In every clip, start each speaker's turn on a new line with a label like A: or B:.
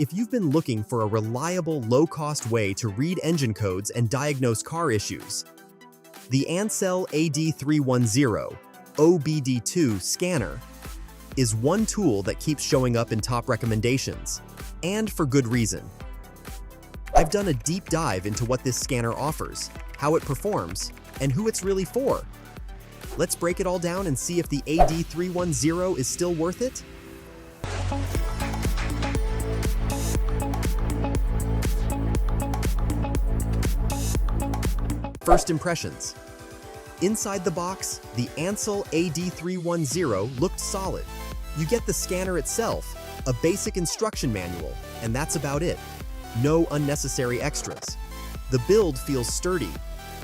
A: If you've been looking for a reliable, low-cost way to read engine codes and diagnose car issues, the ANCEL AD310 OBD II scanner is one tool that keeps showing up in top recommendations, and for good reason. I've done a deep dive into what this scanner offers, how it performs, and who it's really for. Let's break it all down and see if the AD310 is still worth it. First impressions. Inside the box, the ANCEL AD310 looked solid. You get the scanner itself, a basic instruction manual, and that's about it. No unnecessary extras. The build feels sturdy.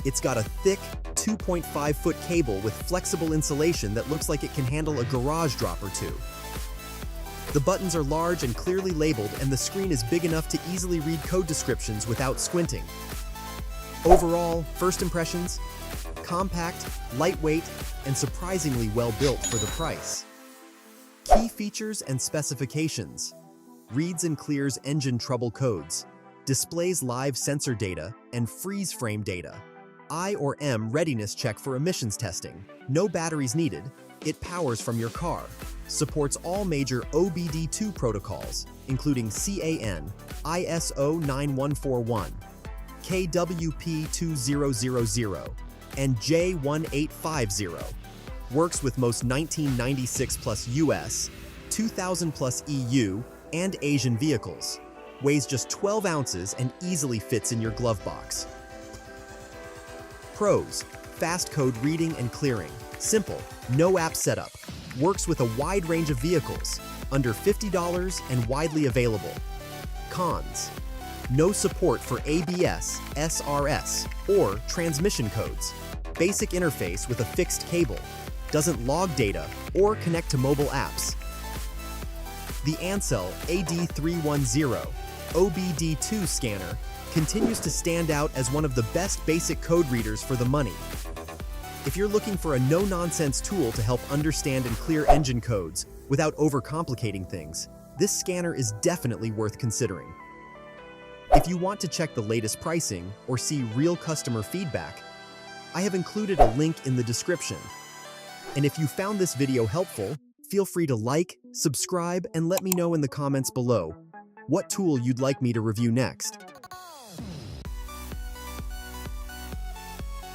A: It's got a thick, 2.5-foot cable with flexible insulation that looks like it can handle a garage drop or two. The buttons are large and clearly labeled, and the screen is big enough to easily read code descriptions without squinting. Overall, first impressions: compact, lightweight, and surprisingly well built for the price. Key features and specifications: reads and clears engine trouble codes, displays live sensor data and freeze frame data, I or M readiness check for emissions testing, no batteries needed, it powers from your car, supports all major OBD II protocols, including CAN, ISO 9141, KWP 2000, and J1850, works with most 1996 plus US, 2000 plus EU, and Asian vehicles, weighs just 12 ounces and easily fits in your glove box. Pros: fast code reading and clearing, simple, no app setup, works with a wide range of vehicles, under $50 and widely available. Cons: no support for ABS, SRS, or transmission codes, basic interface with a fixed cable, doesn't log data or connect to mobile apps. The ANCEL AD310 OBD II scanner continues to stand out as one of the best basic code readers for the money. If you're looking for a no-nonsense tool to help understand and clear engine codes without overcomplicating things, this scanner is definitely worth considering. If you want to check the latest pricing or see real customer feedback, I have included a link in the description. And if you found this video helpful, feel free to like, subscribe, and let me know in the comments below what tool you'd like me to review next.